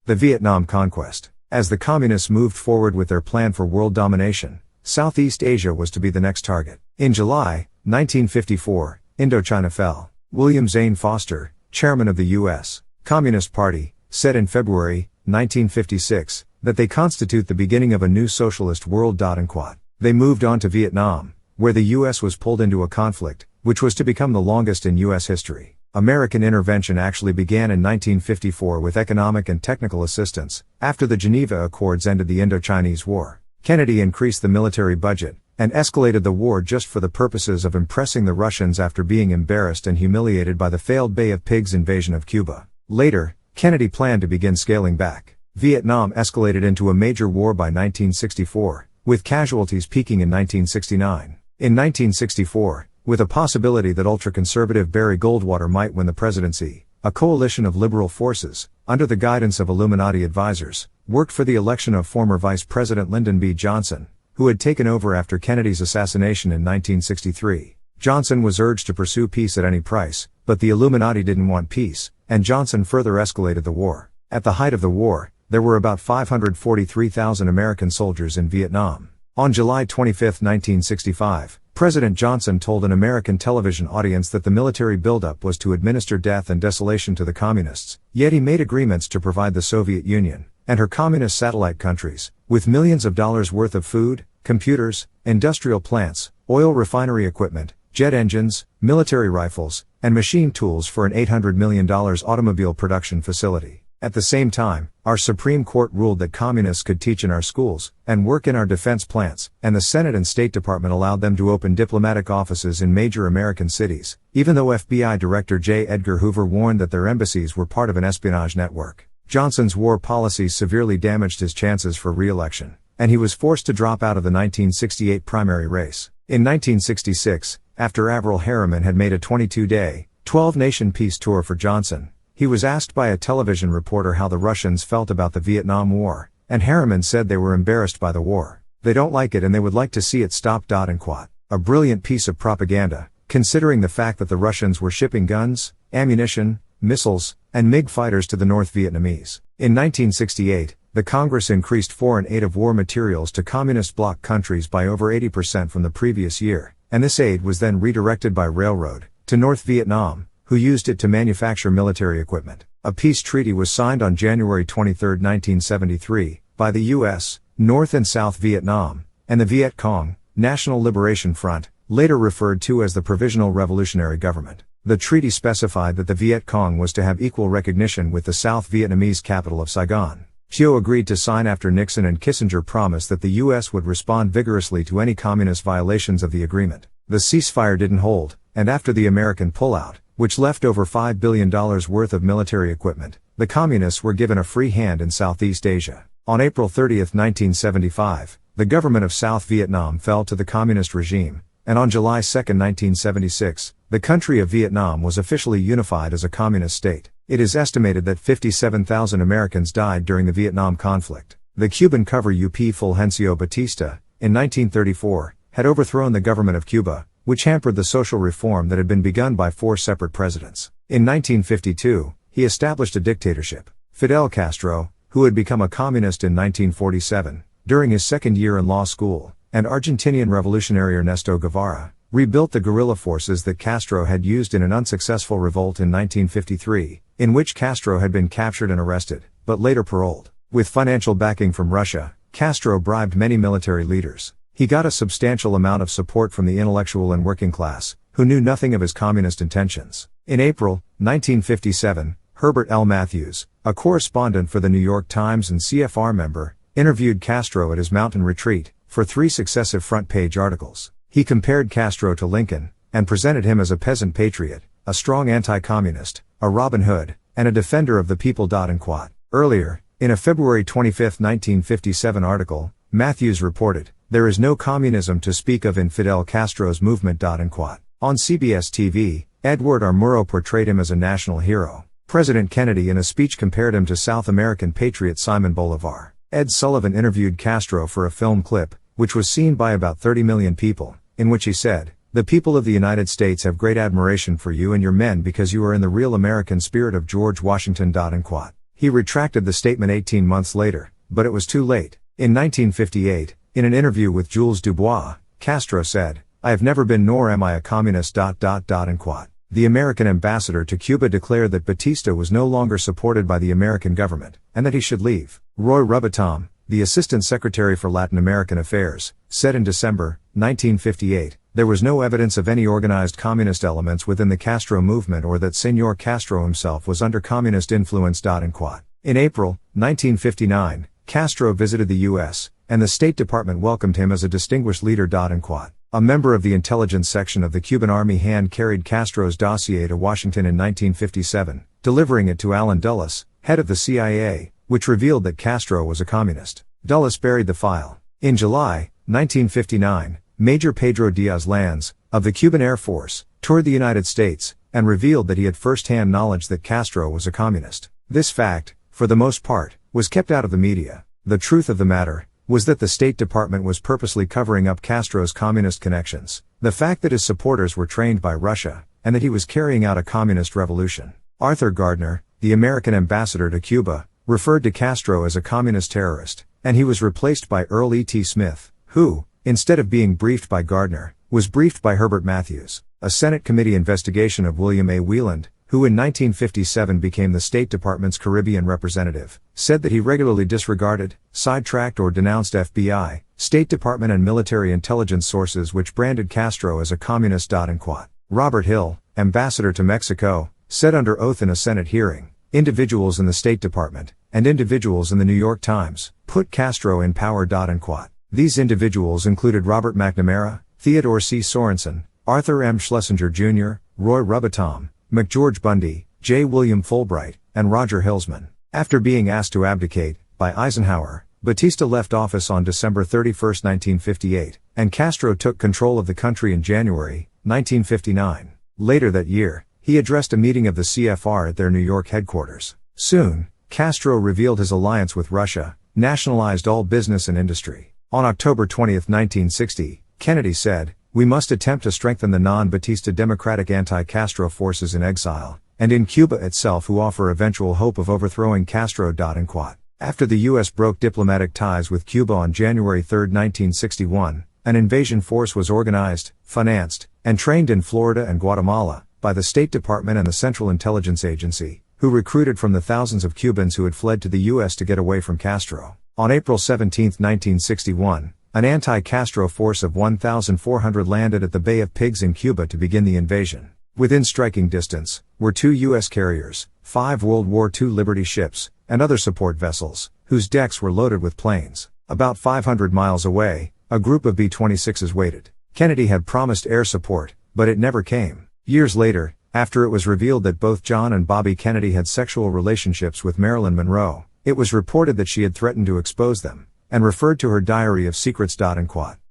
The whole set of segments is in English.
The Vietnam conquest. As the communists moved forward with their plan for world domination, Southeast Asia was to be the next target. In July 1954, Indo-China fell. William Zane Foster, chairman of the U.S. Communist Party, said in February 1956 that they constitute the beginning of a new socialist world. They moved on to Vietnam, where the U.S. was pulled into a conflict, which was to become the longest in U.S. history. American intervention actually began in 1954 with economic and technical assistance, after the Geneva Accords ended the Indo-Chinese War. Kennedy increased the military budget, and escalated the war just for the purposes of impressing the Russians after being embarrassed and humiliated by the failed Bay of Pigs invasion of Cuba. Later, Kennedy planned to begin scaling back. Vietnam escalated into a major war by 1964, with casualties peaking in 1969. In 1964, with a possibility that ultra-conservative Barry Goldwater might win the presidency, a coalition of liberal forces, under the guidance of Illuminati advisors, worked for the election of former Vice President Lyndon B. Johnson, who had taken over after Kennedy's assassination in 1963. Johnson was urged to pursue peace at any price, but the Illuminati didn't want peace, and Johnson further escalated the war. At the height of the war, there were about 543,000 American soldiers in Vietnam. On July 25, 1965, President Johnson told an American television audience that the military buildup was to administer death and desolation to the communists, yet he made agreements to provide the Soviet Union, and her communist satellite countries, with millions of dollars worth of food, computers, industrial plants, oil refinery equipment, jet engines, military rifles, and machine tools for an $800 million automobile production facility. At the same time, our Supreme Court ruled that communists could teach in our schools, and work in our defense plants, and the Senate and State Department allowed them to open diplomatic offices in major American cities, even though FBI Director J. Edgar Hoover warned that their embassies were part of an espionage network. Johnson's war policies severely damaged his chances for re-election, and he was forced to drop out of the 1968 primary race. In 1966, after Averell Harriman had made a 22-day, 12-nation peace tour for Johnson, he was asked by a television reporter how the Russians felt about the Vietnam War, and Harriman said they were embarrassed by the war. They don't like it and they would like to see it stop. A brilliant piece of propaganda, considering the fact that the Russians were shipping guns, ammunition, missiles, and MiG fighters to the North Vietnamese. In 1968, the Congress increased foreign aid of war materials to communist bloc countries by over 80% from the previous year, and this aid was then redirected by railroad to North Vietnam, who used it to manufacture military equipment. A peace treaty was signed on January 23, 1973, by the U.S., North and South Vietnam, and the Viet Cong, National Liberation Front, later referred to as the Provisional Revolutionary Government. The treaty specified that the Viet Cong was to have equal recognition with the South Vietnamese capital of Saigon. Thieu agreed to sign after Nixon and Kissinger promised that the U.S. would respond vigorously to any communist violations of the agreement. The ceasefire didn't hold, and after the American pullout, which left over $5 billion worth of military equipment, the communists were given a free hand in Southeast Asia. On April 30, 1975, the government of South Vietnam fell to the communist regime, and on July 2, 1976, the country of Vietnam was officially unified as a communist state. It is estimated that 57,000 Americans died during the Vietnam conflict. The Cuban cover UP Fulgencio Batista, in 1934, had overthrown the government of Cuba, which hampered the social reform that had been begun by 4 separate presidents. In 1952, he established a dictatorship. Fidel Castro, who had become a communist in 1947, during his second year in law school, and Argentinian revolutionary Ernesto Guevara, rebuilt the guerrilla forces that Castro had used in an unsuccessful revolt in 1953, in which Castro had been captured and arrested, but later paroled. With financial backing from Russia, Castro bribed many military leaders. He got a substantial amount of support from the intellectual and working class, who knew nothing of his communist intentions. In April 1957, Herbert L. Matthews, a correspondent for the New York Times and CFR member, interviewed Castro at his mountain retreat, for 3 successive front-page articles. He compared Castro to Lincoln, and presented him as a peasant patriot, a strong anti-communist, a Robin Hood, and a defender of the people. Earlier, in a February 25, 1957 article, Matthews reported, "There is no communism to speak of in Fidel Castro's movement." On CBS TV, Edward R. Murrow portrayed him as a national hero. President Kennedy in a speech compared him to South American patriot Simon Bolivar. Ed Sullivan interviewed Castro for a film clip, which was seen by about 30 million people, in which he said, "The people of the United States have great admiration for you and your men because you are in the real American spirit of George Washington." He retracted the statement 18 months later, but it was too late. In 1958, in an interview with Jules Dubois, Castro said, "I have never been nor am I a communist. The American ambassador to Cuba declared that Batista was no longer supported by the American government, and that he should leave. Roy Robitom, the Assistant Secretary for Latin American Affairs, said in December, 1958, there was no evidence of any organized communist elements within the Castro movement or that Senor Castro himself was under communist influence. In April, 1959, Castro visited the U.S., and the State Department welcomed him as a distinguished leader. A member of the intelligence section of the Cuban Army hand-carried Castro's dossier to Washington in 1957, delivering it to Allen Dulles, head of the CIA, which revealed that Castro was a communist. Dulles buried the file. In July, 1959, Major Pedro Diaz-Lanz, of the Cuban Air Force, toured the United States, and revealed that he had first-hand knowledge that Castro was a communist. This fact, for the most part, was kept out of the media. The truth of the matter was that the State Department was purposely covering up Castro's communist connections, the fact that his supporters were trained by Russia, and that he was carrying out a communist revolution. Arthur Gardner, the American ambassador to Cuba, referred to Castro as a communist terrorist, and he was replaced by Earl E. T. Smith, who, instead of being briefed by Gardner, was briefed by Herbert Matthews. A Senate committee investigation of William A. Wieland, who in 1957 became the State Department's Caribbean representative, said that he regularly disregarded, sidetracked or denounced FBI, State Department and military intelligence sources which branded Castro as a communist. Robert Hill, ambassador to Mexico, said under oath in a Senate hearing, individuals in the State Department, and individuals in the New York Times, put Castro in power. These individuals included Robert McNamara, Theodore C. Sorensen, Arthur M. Schlesinger Jr., Roy Robitom, McGeorge Bundy, J. William Fulbright, and Roger Hilsman. After being asked to abdicate, by Eisenhower, Batista left office on December 31, 1958, and Castro took control of the country in January, 1959. Later that year, he addressed a meeting of the CFR at their New York headquarters. Soon, Castro revealed his alliance with Russia, nationalized all business and industry. On October 20, 1960, Kennedy said, "We must attempt to strengthen the non-Batista democratic anti-Castro forces in exile, and in Cuba itself who offer eventual hope of overthrowing Castro." After the U.S. broke diplomatic ties with Cuba on January 3, 1961, an invasion force was organized, financed, and trained in Florida and Guatemala, by the State Department and the Central Intelligence Agency, who recruited from the thousands of Cubans who had fled to the U.S. to get away from Castro. On April 17, 1961, an anti-Castro force of 1,400 landed at the Bay of Pigs in Cuba to begin the invasion. Within striking distance were 2 U.S. carriers, 5 World War II Liberty ships, and other support vessels, whose decks were loaded with planes. About 500 miles away, a group of B-26s waited. Kennedy had promised air support, but it never came. Years later, after it was revealed that both John and Bobby Kennedy had sexual relationships with Marilyn Monroe, it was reported that she had threatened to expose them, and referred to her diary of secrets.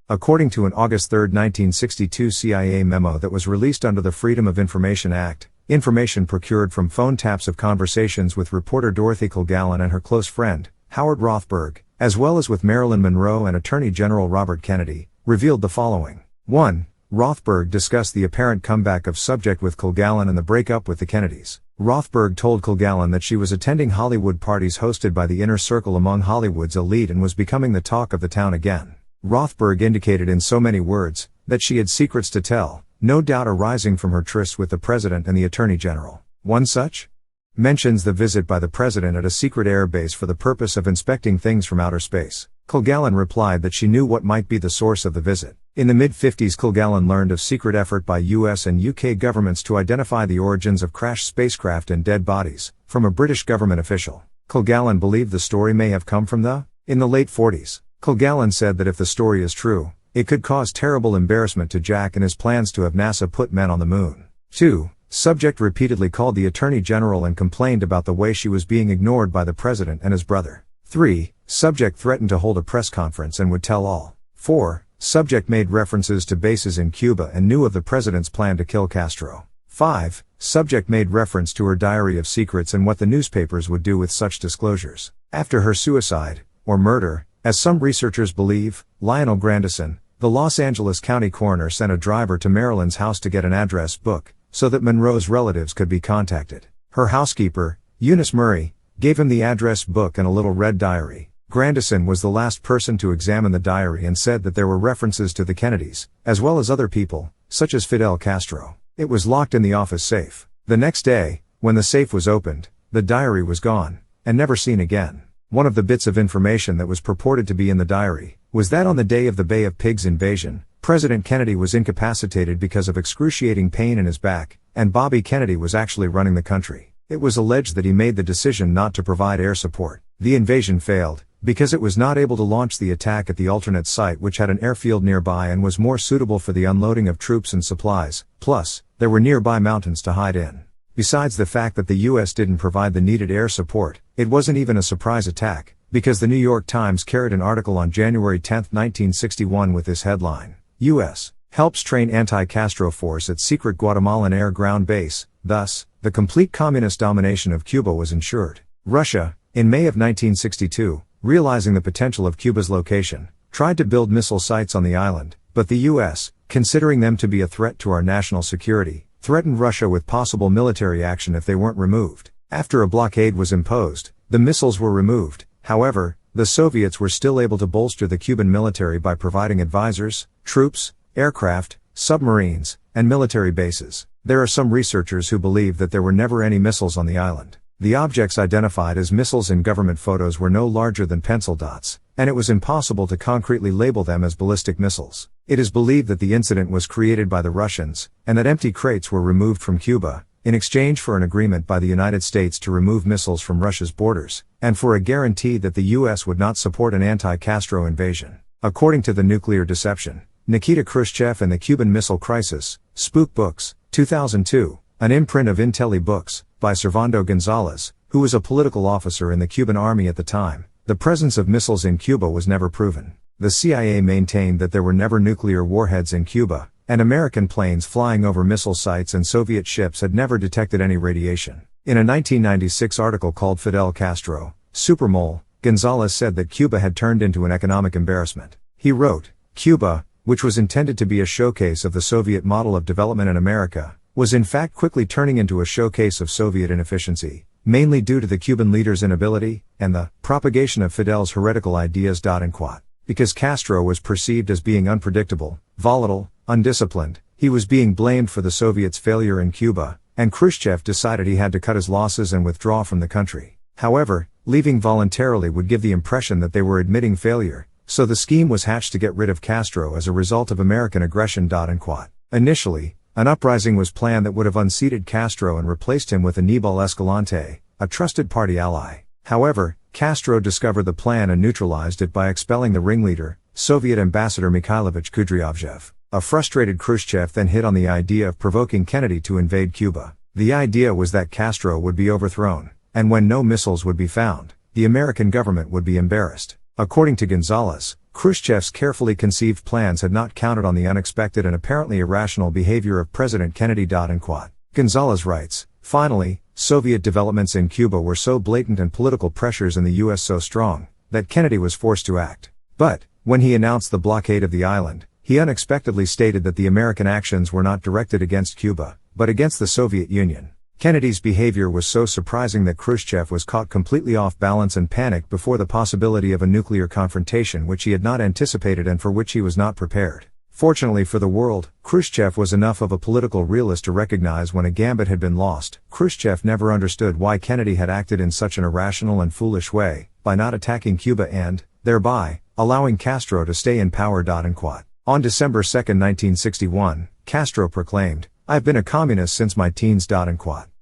According to an August 3, 1962 CIA memo that was released under the Freedom of Information Act, information procured from phone taps of conversations with reporter Dorothy Kilgallen and her close friend, Howard Rothberg, as well as with Marilyn Monroe and Attorney General Robert Kennedy, revealed the following. 1. Rothberg discussed the apparent comeback of subject with Kilgallen and the breakup with the Kennedys. Rothberg told Kilgallen that she was attending Hollywood parties hosted by the inner circle among Hollywood's elite and was becoming the talk of the town again. Rothberg indicated in so many words that she had secrets to tell, no doubt arising from her tryst with the President and the Attorney General. One such mentions the visit by the President at a secret air base for the purpose of inspecting things from outer space. Kilgallen replied that she knew what might be the source of the visit. In the mid-50s, Kilgallen learned of secret effort by US and UK governments to identify the origins of crashed spacecraft and dead bodies, from a British government official. Kilgallen believed the story may have come from in the late 40s. Kilgallen said that if the story is true, it could cause terrible embarrassment to Jack and his plans to have NASA put men on the moon. 2. Subject repeatedly called the Attorney General and complained about the way she was being ignored by the President and his brother. 3. Subject threatened to hold a press conference and would tell all. 4. Subject made references to bases in Cuba and knew of the President's plan to kill Castro. 5. Subject made reference to her diary of secrets and what the newspapers would do with such disclosures. After her suicide, or murder, as some researchers believe, Lionel Grandison, the Los Angeles County coroner, sent a driver to Marilyn's house to get an address book, so that Monroe's relatives could be contacted. Her housekeeper, Eunice Murray, gave him the address book and a little red diary. Grandison was the last person to examine the diary and said that there were references to the Kennedys, as well as other people, such as Fidel Castro. It was locked in the office safe. The next day, when the safe was opened, the diary was gone, and never seen again. One of the bits of information that was purported to be in the diary was that on the day of the Bay of Pigs invasion, President Kennedy was incapacitated because of excruciating pain in his back, and Bobby Kennedy was actually running the country. It was alleged that he made the decision not to provide air support. The invasion failed, because it was not able to launch the attack at the alternate site, which had an airfield nearby and was more suitable for the unloading of troops and supplies. Plus, there were nearby mountains to hide in. Besides the fact that the U.S. didn't provide the needed air support, it wasn't even a surprise attack, because the New York Times carried an article on January 10, 1961 with this headline: U.S. helps train anti-Castro force at secret Guatemalan air-ground base. Thus, the complete communist domination of Cuba was ensured. Russia, in May of 1962, realizing the potential of Cuba's location, tried to build missile sites on the island, but the U.S., considering them to be a threat to our national security, threatened Russia with possible military action if they weren't removed. After a blockade was imposed, the missiles were removed. However, the Soviets were still able to bolster the Cuban military by providing advisors, troops, aircraft, submarines, and military bases. There are some researchers who believe that there were never any missiles on the island. The objects identified as missiles in government photos were no larger than pencil dots, and it was impossible to concretely label them as ballistic missiles. It is believed that the incident was created by the Russians, and that empty crates were removed from Cuba, in exchange for an agreement by the United States to remove missiles from Russia's borders, and for a guarantee that the U.S. would not support an anti-Castro invasion. According to The Nuclear Deception, Nikita Khrushchev and the Cuban Missile Crisis, Spook Books, 2002, an imprint of Intelli Books, by Servando Gonzalez, who was a political officer in the Cuban army at the time. The presence of missiles in Cuba was never proven. The CIA maintained that there were never nuclear warheads in Cuba, and American planes flying over missile sites and Soviet ships had never detected any radiation. In a 1996 article called Fidel Castro, Supermole, Gonzalez said that Cuba had turned into an economic embarrassment. He wrote, Cuba, which was intended to be a showcase of the Soviet model of development in America, was in fact quickly turning into a showcase of Soviet inefficiency, mainly due to the Cuban leaders' inability, and the propagation of Fidel's heretical ideas. Because Castro was perceived as being unpredictable, volatile, undisciplined, he was being blamed for the Soviets' failure in Cuba, and Khrushchev decided he had to cut his losses and withdraw from the country. However, leaving voluntarily would give the impression that they were admitting failure, so the scheme was hatched to get rid of Castro as a result of American aggression. Initially, an uprising was planned that would have unseated Castro and replaced him with Aníbal Escalante, a trusted party ally. However, Castro discovered the plan and neutralized it by expelling the ringleader, Soviet ambassador Mikhailovich Kudryavtsev. A frustrated Khrushchev then hit on the idea of provoking Kennedy to invade Cuba. The idea was that Castro would be overthrown, and when no missiles would be found, the American government would be embarrassed. According to Gonzalez, Khrushchev's carefully conceived plans had not counted on the unexpected and apparently irrational behavior of President Kennedy. Gonzalez writes, finally, Soviet developments in Cuba were so blatant and political pressures in the U.S. so strong, that Kennedy was forced to act. But, when he announced the blockade of the island, he unexpectedly stated that the American actions were not directed against Cuba, but against the Soviet Union. Kennedy's behavior was so surprising that Khrushchev was caught completely off balance and panicked before the possibility of a nuclear confrontation which he had not anticipated and for which he was not prepared. Fortunately for the world, Khrushchev was enough of a political realist to recognize when a gambit had been lost. Khrushchev never understood why Kennedy had acted in such an irrational and foolish way, by not attacking Cuba and, thereby, allowing Castro to stay in power. On December 2, 1961, Castro proclaimed, I've been a communist since my teens.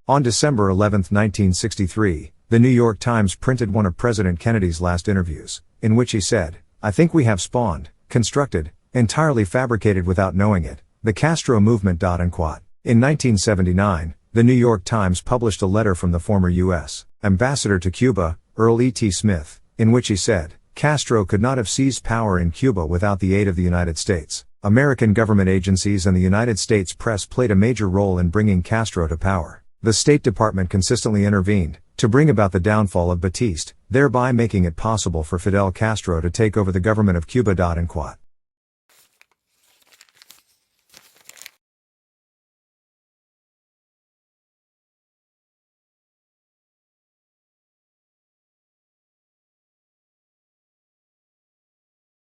On December 11, 1963, the New York Times printed one of President Kennedy's last interviews, in which he said, I think we have spawned, constructed, entirely fabricated without knowing it, the Castro movement. In 1979, the New York Times published a letter from the former U.S. ambassador to Cuba, Earl E.T. Smith, in which he said, Castro could not have seized power in Cuba without the aid of the United States. American government agencies and the United States press played a major role in bringing Castro to power. The State Department consistently intervened to bring about the downfall of Batiste, thereby making it possible for Fidel Castro to take over the government of Cuba.